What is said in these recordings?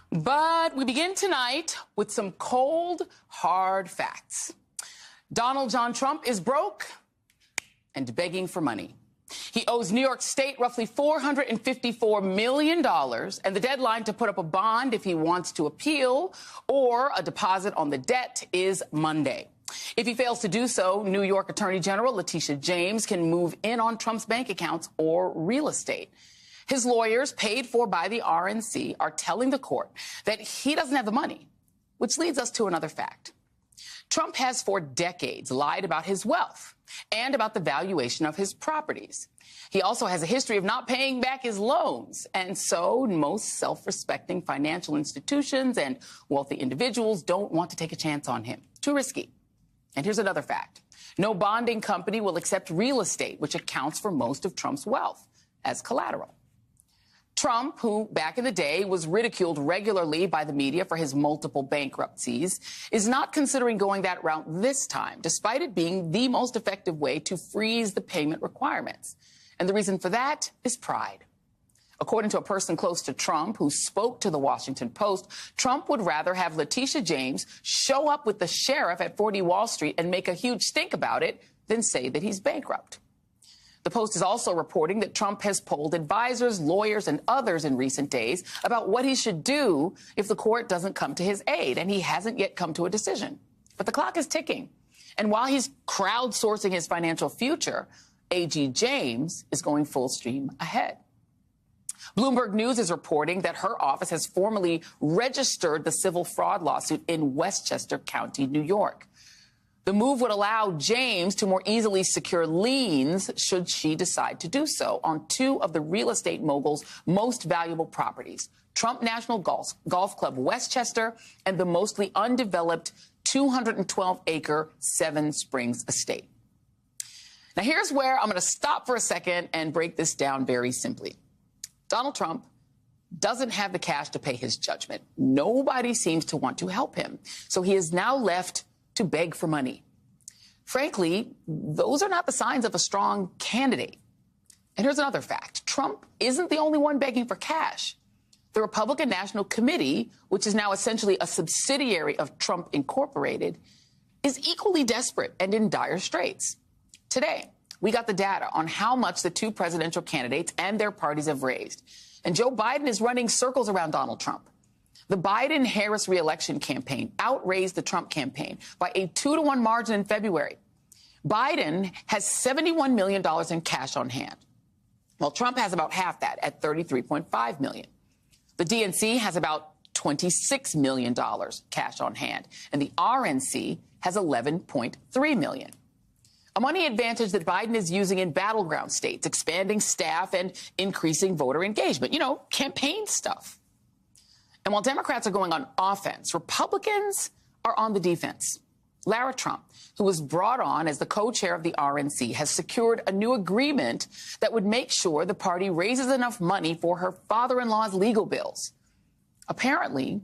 But we begin tonight with some cold, hard facts. Donald John Trump is broke and begging for money. He owes New York State roughly $454 million, and the deadline to put up a bond if he wants to appeal or a deposit on the debt is Monday. If he fails to do so, New York Attorney General Letitia James can move in on Trump's bank accounts or real estate. His lawyers, paid for by the RNC, are telling the court that he doesn't have the money, which leads us to another fact. Trump has for decades lied about his wealth and about the valuation of his properties. He also has a history of not paying back his loans, and so most self-respecting financial institutions and wealthy individuals don't want to take a chance on him. Too risky. And here's another fact. No bonding company will accept real estate, which accounts for most of Trump's wealth, as collateral. Trump, who back in the day was ridiculed regularly by the media for his multiple bankruptcies, is not considering going that route this time, despite it being the most effective way to freeze the payment requirements. And the reason for that is pride. According to a person close to Trump who spoke to the Washington Post, Trump would rather have Letitia James show up with the sheriff at 40 Wall Street and make a huge stink about it than say that he's bankrupt. The Post is also reporting that Trump has polled advisors, lawyers, and others in recent days about what he should do if the court doesn't come to his aid, and he hasn't yet come to a decision. But the clock is ticking. And while he's crowdsourcing his financial future, AG James is going full steam ahead. Bloomberg News is reporting that her office has formally registered the civil fraud lawsuit in Westchester County, New York. The move would allow James to more easily secure liens should she decide to do so on two of the real estate mogul's most valuable properties, Trump National Golf Club Westchester and the mostly undeveloped 212-acre Seven Springs estate. Now, here's where I'm going to stop for a second and break this down very simply. Donald Trump doesn't have the cash to pay his judgment. Nobody seems to want to help him. So he is now left to beg for money. Frankly, those are not the signs of a strong candidate. And here's another fact. Trump isn't the only one begging for cash. The Republican National Committee, which is now essentially a subsidiary of Trump Incorporated, is equally desperate and in dire straits. Today, we got the data on how much the two presidential candidates and their parties have raised. And Joe Biden is running circles around Donald Trump. The Biden-Harris reelection campaign outraised the Trump campaign by a 2-to-1 margin in February. Biden has $71 million in cash on hand, while Trump has about half that at $33.5 million. The DNC has about $26 million cash on hand, and the RNC has $11.3 million. A money advantage that Biden is using in battleground states, expanding staff and increasing voter engagement. You know, campaign stuff. And while Democrats are going on offense, Republicans are on the defense. Lara Trump, who was brought on as the co-chair of the RNC, has secured a new agreement that would make sure the party raises enough money for her father-in-law's legal bills. Apparently,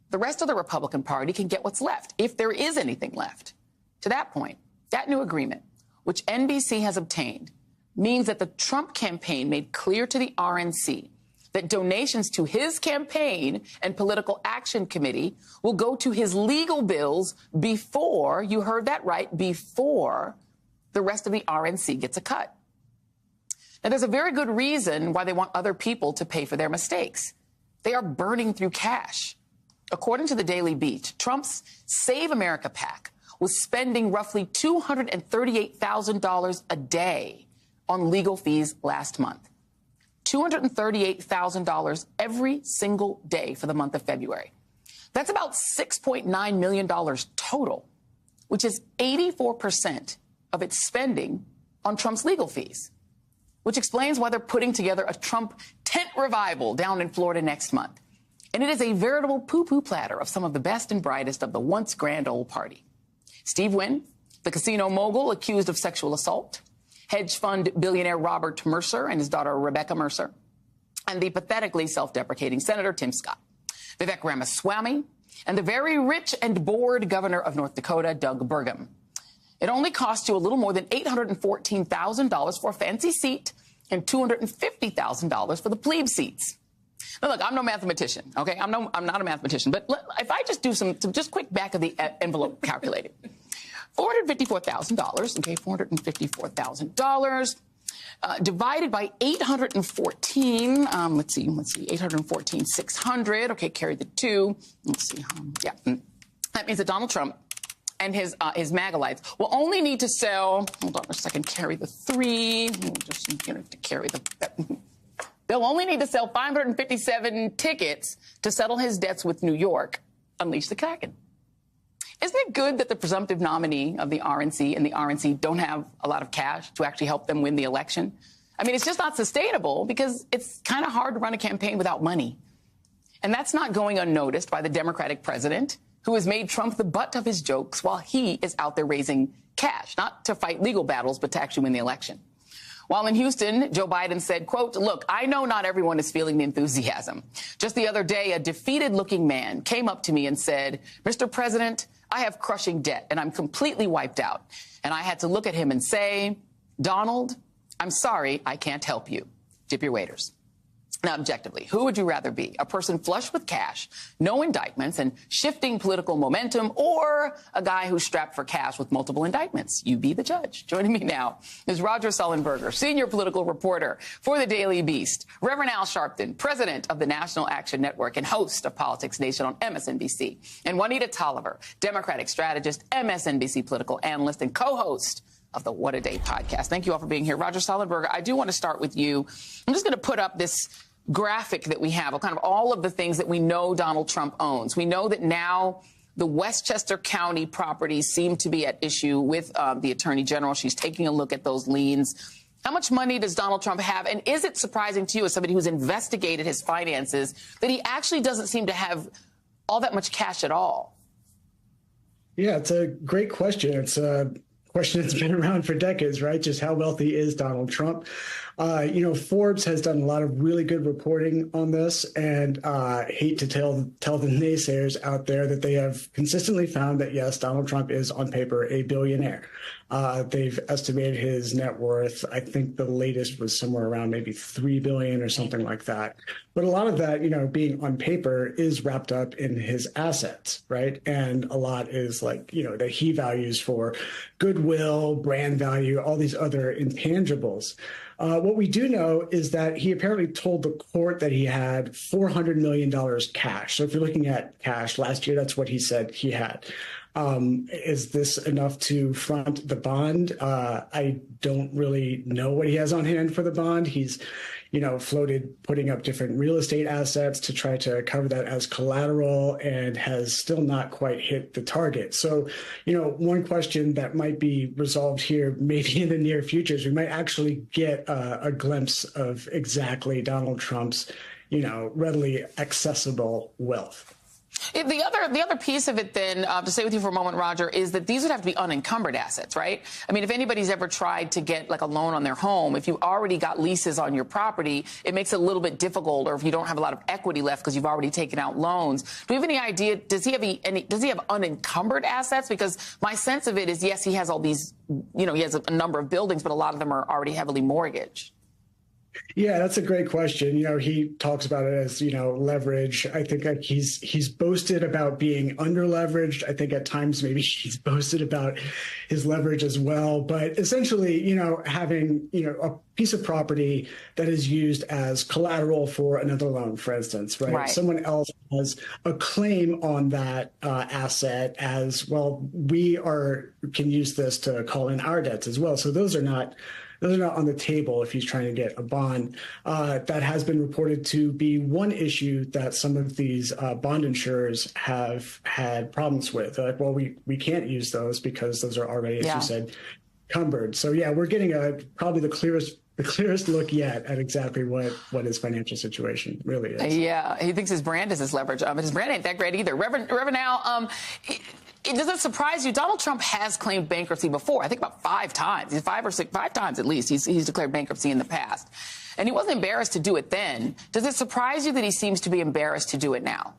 the rest of the Republican Party can get what's left, if there is anything left. To that point, that new agreement, which NBC has obtained, means that the Trump campaign made clear to the RNC that donations to his campaign and political action committee will go to his legal bills before, you heard that right, before the rest of the RNC gets a cut. Now, there's a very good reason why they want other people to pay for their mistakes. They are burning through cash. According to the Daily Beat, Trump's Save America PAC was spending roughly $238,000 a day on legal fees last month. $238,000 every single day for the month of February. That's about $6.9 million total, which is 84% of its spending on Trump's legal fees, which explains why they're putting together a Trump tent revival down in Florida next month. And it is a veritable poo-poo platter of some of the best and brightest of the once grand old party. Steve Wynn, the casino mogul accused of sexual assault, hedge fund billionaire Robert Mercer and his daughter Rebecca Mercer, and the pathetically self-deprecating Senator Tim Scott, Vivek Ramaswamy, and the very rich and bored governor of North Dakota, Doug Burgum. It only cost you a little more than $814,000 for a fancy seat and $250,000 for the plebe seats. Now, look, I'm no mathematician, okay? I'm not a mathematician, but if I just do some just quick back of the envelope calculating, $454,000, okay, $454,000 divided by 814. Let's see, 814, 600. Okay, carry the 2. Let's see. That means that Donald Trump and his MAGA-lites will only need to sell. Hold on a second. Carry the 3. Just to carry the. They'll only need to sell 557 tickets to settle his debts with New York. Unleash the Kraken. Isn't it good that the presumptive nominee of the RNC and the RNC don't have a lot of cash to actually help them win the election? I mean, it's just not sustainable because it's kind of hard to run a campaign without money. And that's not going unnoticed by the Democratic president, who has made Trump the butt of his jokes while he is out there raising cash, not to fight legal battles, but to actually win the election. While in Houston, Joe Biden said, quote, look, I know not everyone is feeling the enthusiasm. Just the other day, a defeated-looking man came up to me and said, Mr. President, I have crushing debt and I'm completely wiped out. And I had to look at him and say, Donald, I'm sorry, I can't help you. Dip your waders. Now, objectively, who would you rather be? A person flush with cash, no indictments, and shifting political momentum, or a guy who's strapped for cash with multiple indictments? You be the judge. Joining me now is Roger Sullenberger, senior political reporter for the Daily Beast, Reverend Al Sharpton, president of the National Action Network and host of Politics Nation on MSNBC, and Juanita Tolliver, Democratic strategist, MSNBC political analyst, and co-host of the What a Day podcast. Thank you all for being here. Roger Sullenberger, I do want to start with you. I'm just going to put up this graphic that we have of kind of all of the things that we know Donald Trump owns. We know that now the Westchester County properties seem to be at issue with the Attorney General. She's taking a look at those liens. How much money does Donald Trump have? And is it surprising to you, as somebody who's investigated his finances, that he actually doesn't seem to have all that much cash at all? Yeah, it's a great question. It's a question that's been around for decades, right? Just how wealthy is Donald Trump? Forbes has done a lot of really good reporting on this, and hate to tell the naysayers out there that they have consistently found that, yes, Donald Trump is on paper a billionaire. They've estimated his net worth. I think the latest was somewhere around maybe $3 billion or something like that. But a lot of that, being on paper is wrapped up in his assets, right? And a lot is that he values for goodwill, brand value, all these other intangibles. What we do know is that he apparently told the court that he had $400 million cash. So if you're looking at cash last year, that's what he said he had. Is this enough to front the bond? I don't really know what he has on hand for the bond. He's, floated putting up different real estate assets to try to cover that as collateral and has still not quite hit the target. So, one question that might be resolved here, maybe in the near future, is we might actually get a glimpse of exactly Donald Trump's, readily accessible wealth. The other piece of it, then, to stay with you for a moment, Roger, is that these would have to be unencumbered assets, right? I mean, if anybody's ever tried to get a loan on their home, if you already got leases on your property, it makes it a little bit difficult, or if you don't have a lot of equity left because you've already taken out loans. Do we have any idea? Does he have unencumbered assets? Because my sense of it is, yes, he has all these, he has a number of buildings, but a lot of them are already heavily mortgaged. Yeah, that's a great question. He talks about it as, leverage. I think he's boasted about being under leveraged. I think at times maybe he's boasted about his leverage as well. But essentially, having, a piece of property that is used as collateral for another loan, for instance, right? Someone else has a claim on that asset as well. We can use this to call in our debts as well. So those are not on the table if he's trying to get a bond. That has been reported to be one issue that some of these bond insurers have had problems with. We can't use those because those are already, as you said, encumbered. So yeah, we're getting probably the clearest look yet at exactly what his financial situation really is. Yeah, he thinks his brand is his leverage, but his brand ain't that great either. Reverend Al, does it surprise you? Donald Trump has claimed bankruptcy before, I think about 5 times. Five times at least. He's declared bankruptcy in the past. And he wasn't embarrassed to do it then. Does it surprise you that he seems to be embarrassed to do it now?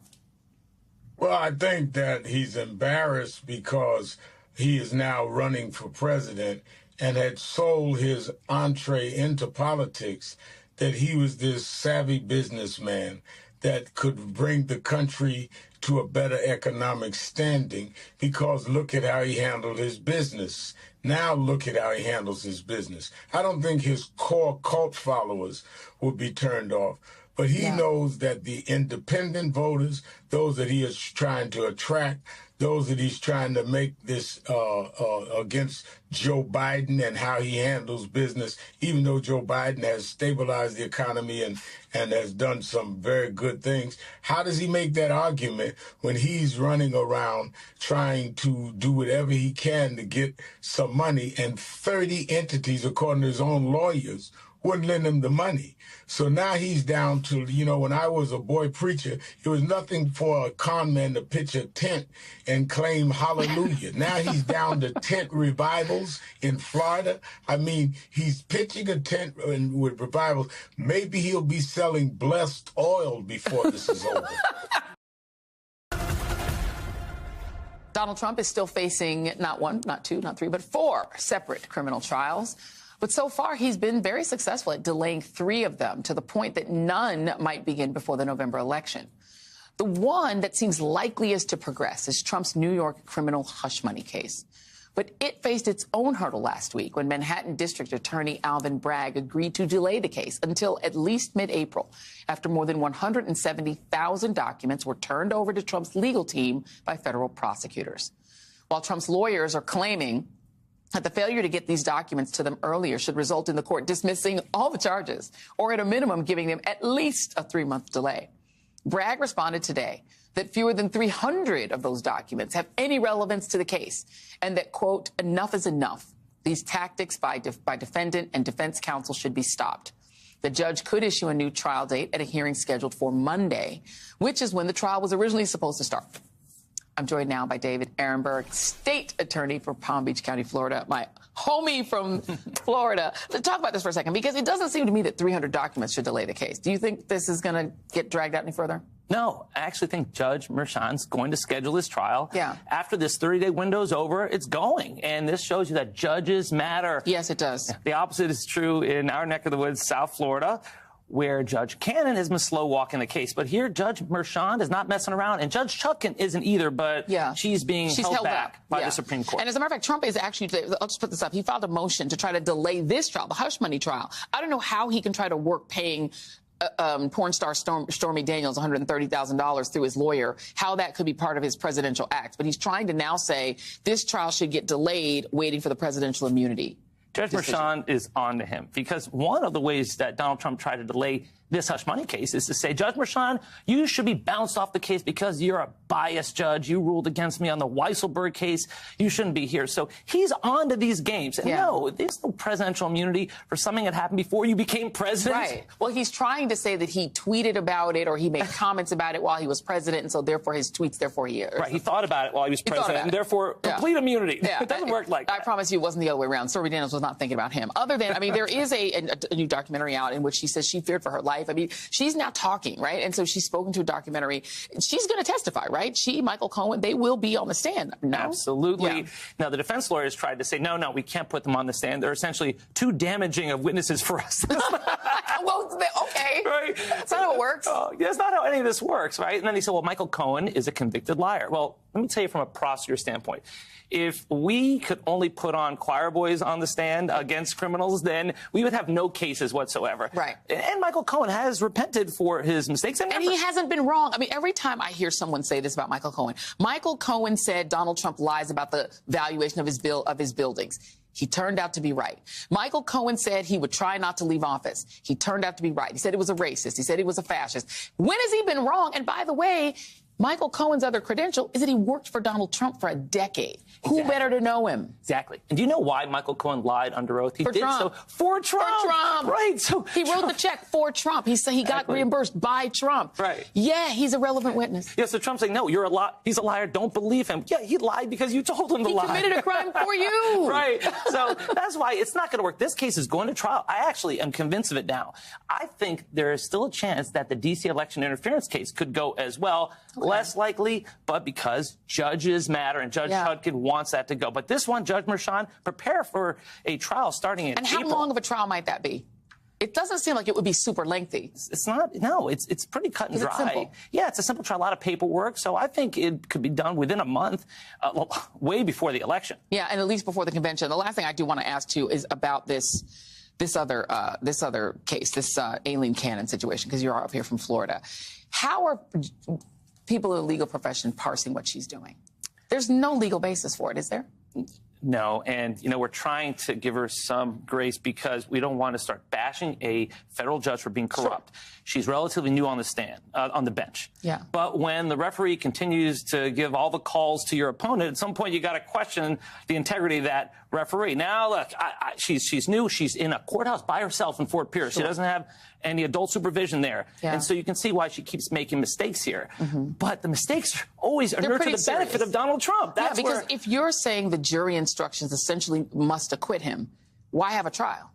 Well, I think that he's embarrassed because he is now running for president and had sold his entree into politics that he was this savvy businessman that could bring the country to a better economic standing, because look at how he handled his business. Now look at how he handles his business. I don't think his core cult followers will be turned off. But he knows that the independent voters, those that he is trying to attract, those that he's trying to make this against Joe Biden and how he handles business, even though Joe Biden has stabilized the economy and has done some very good things. How does he make that argument when he's running around trying to do whatever he can to get some money, and 30 entities, according to his own lawyers, wouldn't lend him the money? So now he's down to, when I was a boy preacher, it was nothing for a con man to pitch a tent and claim hallelujah. Now he's down to tent revivals in Florida. I mean, he's pitching a tent with revivals. Maybe he'll be selling blessed oil before this is over. Donald Trump is still facing not one, not two, not three, but 4 separate criminal trials. But so far, he's been very successful at delaying 3 of them, to the point that none might begin before the November election. The one that seems likeliest to progress is Trump's New York criminal hush money case. But it faced its own hurdle last week when Manhattan District Attorney Alvin Bragg agreed to delay the case until at least mid-April, after more than 170,000 documents were turned over to Trump's legal team by federal prosecutors. While Trump's lawyers are claiming that the failure to get these documents to them earlier should result in the court dismissing all the charges, or at a minimum giving them at least a 3-month delay. Bragg responded today that fewer than 300 of those documents have any relevance to the case, and that, quote, enough is enough. These tactics by defendant and defense counsel should be stopped. The judge could issue a new trial date at a hearing scheduled for Monday, which is when the trial was originally supposed to start. I'm joined now by David Ehrenberg, state attorney for Palm Beach County, Florida, my homie from Florida. Let's talk about this for a second, because it doesn't seem to me that 300 documents should delay the case. Do you think this is going to get dragged out any further? No, I actually think Judge Merchan's going to schedule his trial. Yeah. After this 30-day window's over, it's going. And this shows you that judges matter. Yes, it does. The opposite is true in our neck of the woods, South Florida, where Judge Cannon has been slow walking the case. But here, Judge Merchan is not messing around. And Judge Chutkan isn't either, but she's being held back by the Supreme Court. And as a matter of fact, Trump is actually, I'll just put this up, he filed a motion to try to delay this trial, the hush money trial. I don't know how he can try to work paying porn star Stormy Daniels $130,000 through his lawyer, how that could be part of his presidential act. But he's trying to now say this trial should get delayed, waiting for the presidential immunity. Judge Merchan is on to him, because one of the ways that Donald Trump tried to delay this hush money case is to say, Judge Merchan, you should be bounced off the case because you're a biased judge. You ruled against me on the Weisselberg case. You shouldn't be here. So he's on to these games. And no, there's no presidential immunity for something that happened before you became president. Right. Well, he's trying to say that he tweeted about it or he made comments about it while he was president, and so therefore his tweets, therefore he... Right, he thought about it while he was president, and therefore complete immunity. Yeah. It doesn't work like that. I promise you it wasn't the other way around. Stormy Daniels was not thinking about him. Other than, I mean, there is a new documentary out in which she says she feared for her life. I mean, she's now talking, right? And so she's spoken to a documentary. She's going to testify, right? She, Michael Cohen, they will be on the stand. No? Absolutely. Yeah. Now, the defense lawyers tried to say, no, we can't put them on the stand. They're essentially too damaging of witnesses for us. Well, okay. Right? That's not how it works. That's not how any of this works, right? And then he said, well, Michael Cohen is a convicted liar. Well, let me tell you from a prosecutor standpoint. If we could only put on choir boys on the stand against criminals, then we would have no cases whatsoever. Right. And Michael Cohen has repented for his mistakes. And he hasn't been wrong. I mean, every time I hear someone say this about Michael Cohen said Donald Trump lies about the valuation of his buildings. He turned out to be right. Michael Cohen said he would try not to leave office. He turned out to be right. He said he was a racist. He said he was a fascist. When has he been wrong? And by the way, Michael Cohen's other credential is that he worked for Donald Trump for a decade. Exactly. Who better to know him? Exactly. And do you know why Michael Cohen lied under oath? He did so for Trump. For Trump. Right. So he wrote the check for Trump. He said he got reimbursed by Trump. Right. Yeah, he's a relevant witness. Yeah, so Trump's saying, no, you're he's a liar. Don't believe him. Yeah, he lied because you told him to lie. He committed a crime for you. Right. So that's why it's not going to work. This case is going to trial. I actually am convinced of it now. I think there is still a chance that the D.C. election interference case could go as well. Okay. Less likely, but because judges matter and Judge Chutkan wants that to go. But this one, Judge Merchan, prepare for a trial starting in April. And how long of a trial might that be? It doesn't seem like it would be super lengthy. It's not. No, it's pretty cut and Is it dry. simple? Yeah, it's a simple trial, a lot of paperwork. So I think it could be done within a month, way before the election. Yeah, and at least before the convention. The last thing I do want to ask too is about this other case, this Aileen Cannon situation, because you're up here from Florida. How are people in the legal profession parsing what she's doing? There's no legal basis for it, is there? No, and, we're trying to give her some grace because we don't want to start bashing a federal judge for being corrupt. Sure. She's relatively new on the stand, on the bench. Yeah. But when the referee continues to give all the calls to your opponent, at some point you got to question the integrity of that referee. Now, look, she's new. She's in a courthouse by herself in Fort Pierce. Sure. She doesn't have any adult supervision there. Yeah. And so you can see why she keeps making mistakes here. Mm-hmm. But the mistakes always inure to the benefit of Donald Trump. That's because if you're saying the jury instructions essentially must acquit him, why have a trial?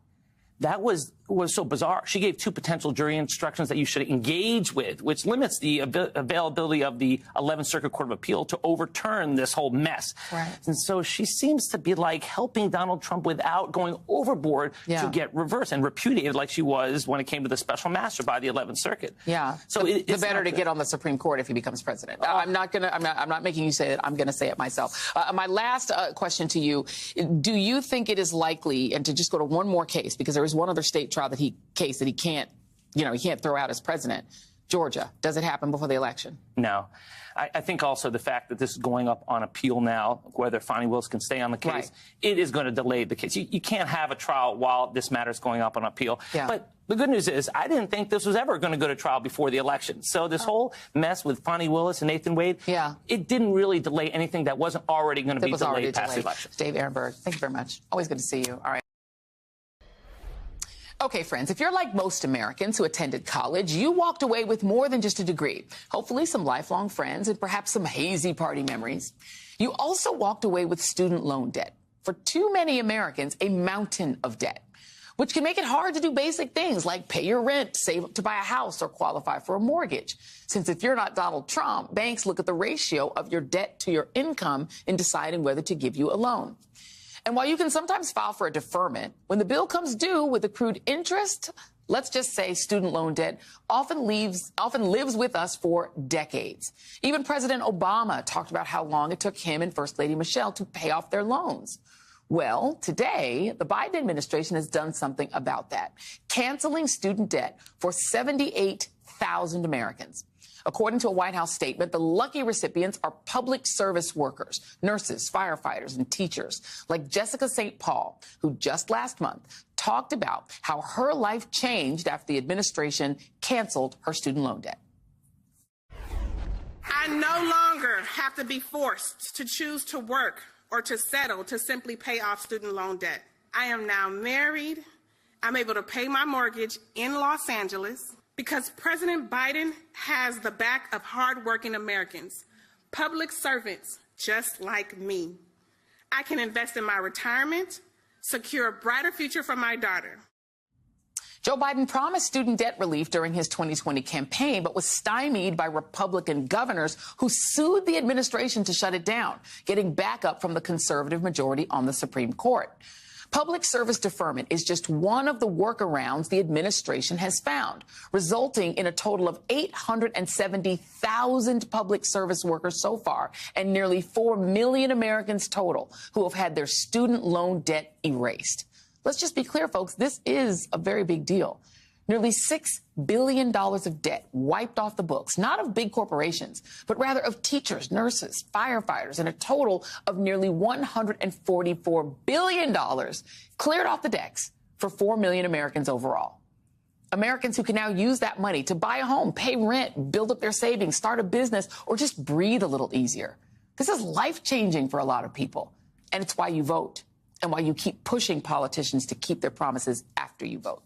That was so bizarre. She gave 2 potential jury instructions that you should engage with, which limits the availability of the 11th Circuit Court of Appeal to overturn this whole mess. Right. And so she seems to be like helping Donald Trump without going overboard to get reversed and repudiated like she was when it came to the special master by the 11th Circuit. Yeah. So the better to get on the Supreme Court if he becomes president. I'm not making you say it. I'm going to say it myself. My last question to you: do you think it is likely, and to just go to one more case because there is one other state trial that he can't throw out as president. Georgia, does it happen before the election? No. I think also the fact that this is going up on appeal now, whether Fani Willis can stay on the case, it is going to delay the case. You can't have a trial while this matter is going up on appeal. Yeah. But the good news is I didn't think this was ever going to go to trial before the election. So this whole mess with Fani Willis and Nathan Wade, it didn't really delay anything that wasn't already going to be delayed past the election. Dave Ehrenberg, thank you very much. Always good to see you. All right. Okay, friends, if you're like most Americans who attended college, you walked away with more than just a degree, hopefully some lifelong friends and perhaps some hazy party memories. You also walked away with student loan debt. For too many Americans, a mountain of debt, which can make it hard to do basic things like pay your rent, save up to buy a house, or qualify for a mortgage. Since if you're not Donald Trump, banks look at the ratio of your debt to your income in deciding whether to give you a loan. And while you can sometimes file for a deferment, when the bill comes due with accrued interest, let's just say student loan debt often lives with us for decades. Even President Obama talked about how long it took him and First Lady Michelle to pay off their loans. Well, today, the Biden administration has done something about that, canceling student debt for 78,000 Americans. According to a White House statement, the lucky recipients are public service workers, nurses, firefighters, and teachers, like Jessica St. Paul, who just last month talked about how her life changed after the administration canceled her student loan debt. I no longer have to be forced to choose to work or to settle to simply pay off student loan debt. I am now married. I'm able to pay my mortgage in Los Angeles. Because President Biden has the back of hardworking Americans, public servants just like me. I can invest in my retirement, secure a brighter future for my daughter. Joe Biden promised student debt relief during his 2020 campaign, but was stymied by Republican governors who sued the administration to shut it down, getting backup from the conservative majority on the Supreme Court. Public service deferment is just one of the workarounds the administration has found, resulting in a total of 870,000 public service workers so far and nearly 4 million Americans total who have had their student loan debt erased. Let's just be clear, folks, this is a very big deal. Nearly $6 billion of debt wiped off the books, not of big corporations, but rather of teachers, nurses, firefighters, and a total of nearly $144 billion cleared off the decks for 4 million Americans overall. Americans who can now use that money to buy a home, pay rent, build up their savings, start a business, or just breathe a little easier. This is life-changing for a lot of people, and it's why you vote and why you keep pushing politicians to keep their promises after you vote.